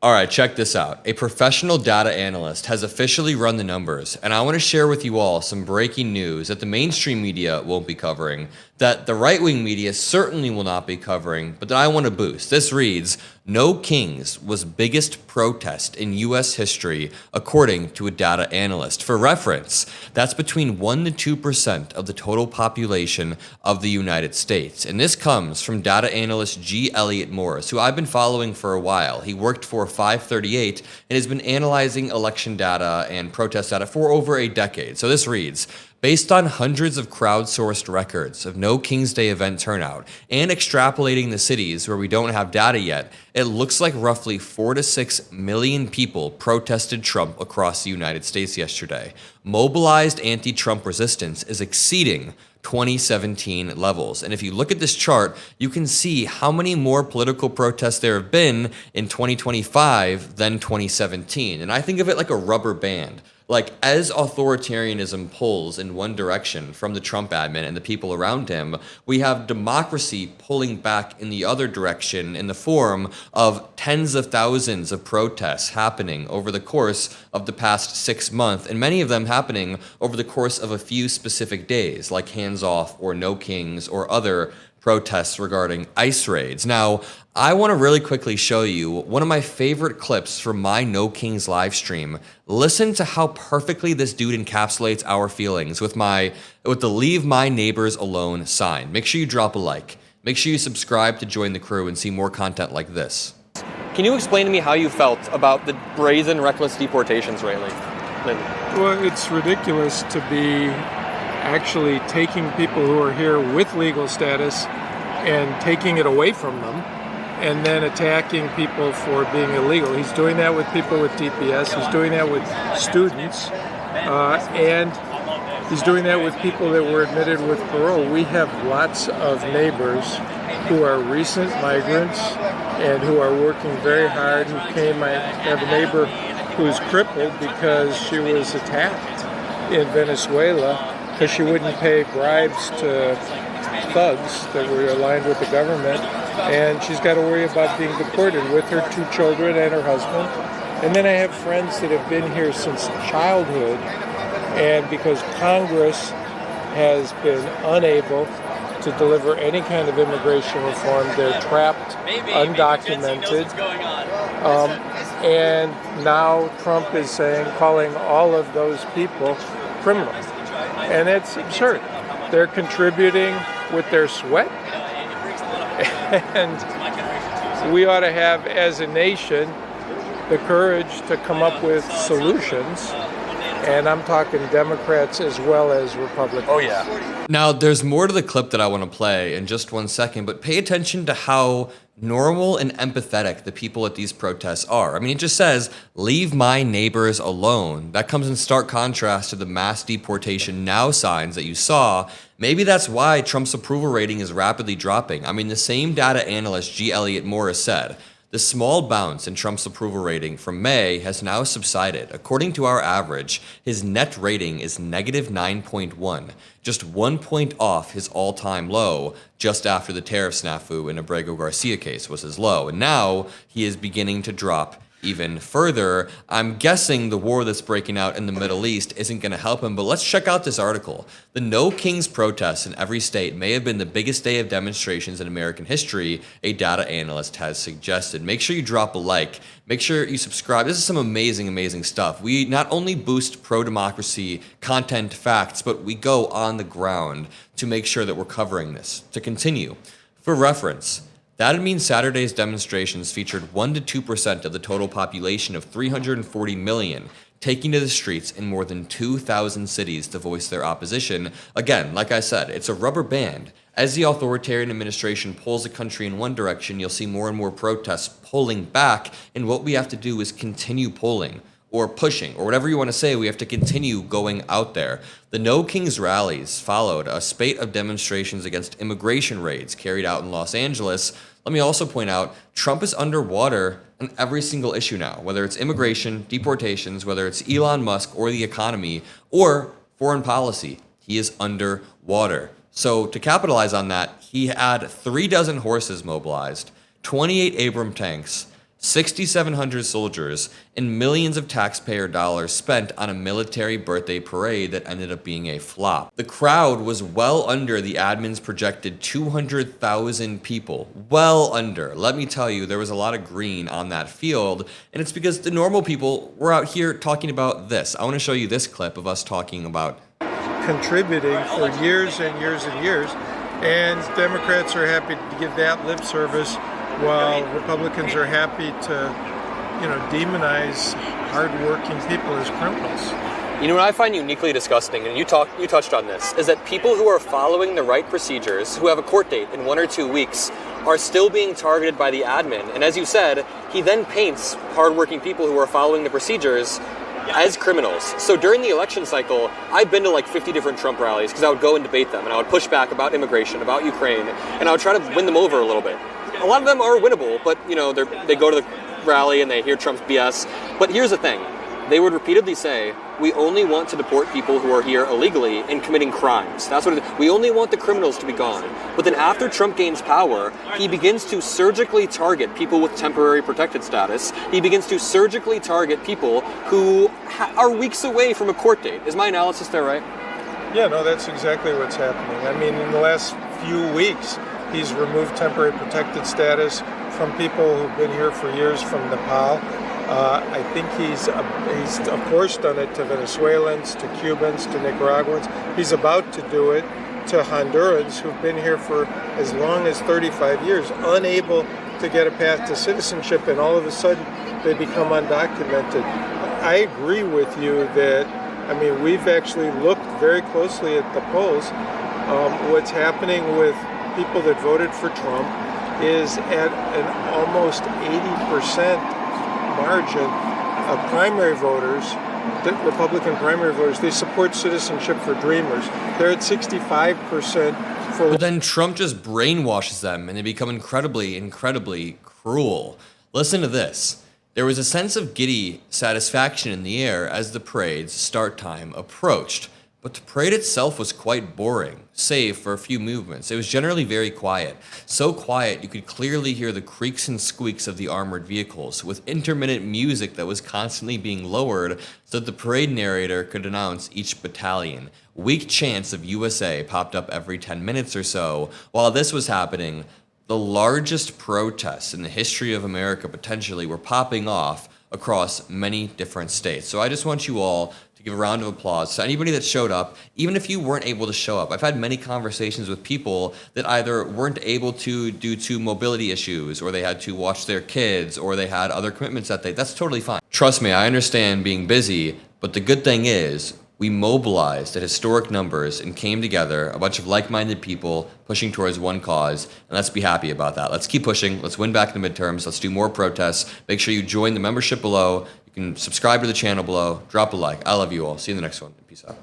All right, check this out. A professional data analyst has officially run the numbers, and I want to share with you all some breaking news that the mainstream media won't be covering, that the right-wing media certainly will not be covering, but that I want to boost. This reads, No Kings was biggest protest in U.S. history, according to a data analyst. For reference, that's between 1 to 2% of the total population of the United States. And this comes from data analyst G. Elliott Morris, who I've been following for a while. He worked for 538 and has been analyzing election data and protest data for over a decade. So this reads, based on hundreds of crowdsourced records of No King's Day event turnout and extrapolating the cities where we don't have data yet, it looks like roughly 4 to 6 million people protested Trump across the United States yesterday. Mobilized anti-Trump resistance is exceeding 2017 levels. And if you look at this chart, you can see how many more political protests there have been in 2025 than 2017. And I think of it like a rubber band. Like, as authoritarianism pulls in one direction from the Trump admin and the people around him, we have democracy pulling back in the other direction in the form of tens of thousands of protests happening over the course of the past 6 months, and many of them happening over the course of a few specific days, like Hands Off or No Kings or other protests regarding ICE raids. Now, I want to really quickly show you one of my favorite clips from my No Kings live stream. Listen to how perfectly this dude encapsulates our feelings with the Leave My Neighbors Alone sign. Make sure you drop a like. Make sure you subscribe to join the crew and see more content like this. Can you explain to me how you felt about the brazen, reckless deportations lately? Well, it's ridiculous to be actually taking people who are here with legal status and taking it away from them and then attacking people for being illegal. He's doing that with people with TPS, he's doing that with students, and he's doing that with people that were admitted with parole. We have lots of neighbors who are recent migrants and who are working very hard, who came. I have a neighbor who's crippled because she was attacked in Venezuela because she wouldn't pay bribes to thugs that were aligned with the government, and she's got to worry about being deported with her 2 children and her husband. And then I have friends that have been here since childhood, and because Congress has been unable to deliver any kind of immigration reform, they're trapped, undocumented. And now Trump is calling all of those people criminals. And it's absurd. They're contributing with their sweat. And we ought to have, as a nation, the courage to come up with solutions. And I'm talking Democrats as well as Republicans. Oh, yeah. Now, there's more to the clip that I want to play in just 1 second, but pay attention to how normal and empathetic the people at these protests are. I mean, it just says, leave my neighbors alone. That comes in stark contrast to the mass deportation now signs that you saw. Maybe that's why Trump's approval rating is rapidly dropping. I mean, the same data analyst G. Elliott Morris said, the small bounce in Trump's approval rating from May has now subsided. According to our average, his net rating is negative 9.1, just 1 point off his all-time low just after the tariff snafu in Abrego Garcia case was his low. And now he is beginning to drop even further. I'm guessing the war that's breaking out in the Middle East isn't going to help him, but let's check out this article. The No Kings protests in every state may have been the biggest day of demonstrations in American history, a data analyst has suggested. Make sure you drop a like. Make sure you subscribe. This is some amazing, amazing stuff. We not only boost pro-democracy content facts, but we go on the ground to make sure that we're covering this. To continue, for reference, that means Saturday's demonstrations featured 1 to 2% of the total population of 340 million taking to the streets in more than 2,000 cities to voice their opposition. Again, like I said, it's a rubber band. As the authoritarian administration pulls the country in one direction, you'll see more and more protests pulling back, and what we have to do is continue pulling or pushing, or whatever you want to say. We have to continue going out there. The No Kings rallies followed a spate of demonstrations against immigration raids carried out in Los Angeles. Let me also point out, Trump is underwater on every single issue now, whether it's immigration, deportations, whether it's Elon Musk or the economy, or foreign policy. He is underwater. So to capitalize on that, he had 36 horses mobilized, 28 Abrams tanks, 6,700 soldiers, and millions of taxpayer dollars spent on a military birthday parade that ended up being a flop. The crowd was well under the admin's projected 200,000 people. Well under. Let me tell you, there was a lot of green on that field, and it's because the normal people were out here talking about this. I want to show you this clip of us talking about contributing for years and years and years, and Democrats are happy to give that lip service while Republicans are happy to, demonize hardworking people as criminals. You know what I find uniquely disgusting, and you touched on this, is that people who are following the right procedures, who have a court date in 1 or 2 weeks, are still being targeted by the admin. And as you said, he then paints hardworking people who are following the procedures as criminals. So during the election cycle, I've been to like 50 different Trump rallies because I would go and debate them, and I would push back about immigration, about Ukraine, and I would try to win them over a little bit. A lot of them are winnable, but they go to the rally and they hear Trump's BS. But here's the thing. They would repeatedly say, we only want to deport people who are here illegally and committing crimes. That's what it is. We only want the criminals to be gone. But then after Trump gains power, he begins to surgically target people with temporary protected status. He begins to surgically target people who are weeks away from a court date. Is my analysis there right? Yeah, no, that's exactly what's happening. I mean, in the last few weeks, he's removed temporary protected status from people who've been here for years from Nepal. I think he's of course done it to Venezuelans, to Cubans, to Nicaraguans. He's about to do it to Hondurans who've been here for as long as 35 years, unable to get a path to citizenship, and all of a sudden they become undocumented. I agree with you that, we've actually looked very closely at the polls. What's happening with people that voted for Trump is at an almost 80% margin of primary voters, Republican primary voters. They support citizenship for Dreamers. They're at 65% for... But then Trump just brainwashes them and they become incredibly, incredibly cruel. Listen to this. There was a sense of giddy satisfaction in the air as the parade's start time approached. But the parade itself was quite boring, save for a few movements. It was generally very quiet. So quiet you could clearly hear the creaks and squeaks of the armored vehicles, with intermittent music that was constantly being lowered so that the parade narrator could announce each battalion. Weak chants of USA popped up every 10 minutes or so. While this was happening, the largest protests in the history of America potentially were popping off across many different states. So I just want you all to give a round of applause to anybody that showed up, even if you weren't able to show up. I've had many conversations with people that either weren't able to due to mobility issues, or they had to watch their kids, or they had other commitments that day. That's totally fine. Trust me, I understand being busy, but the good thing is we mobilized at historic numbers and came together, a bunch of like-minded people pushing towards one cause, and let's be happy about that. Let's keep pushing. Let's win back the midterms. Let's do more protests. Make sure you join the membership below. You can subscribe to the channel below. Drop a like. I love you all. See you in the next one. Peace out.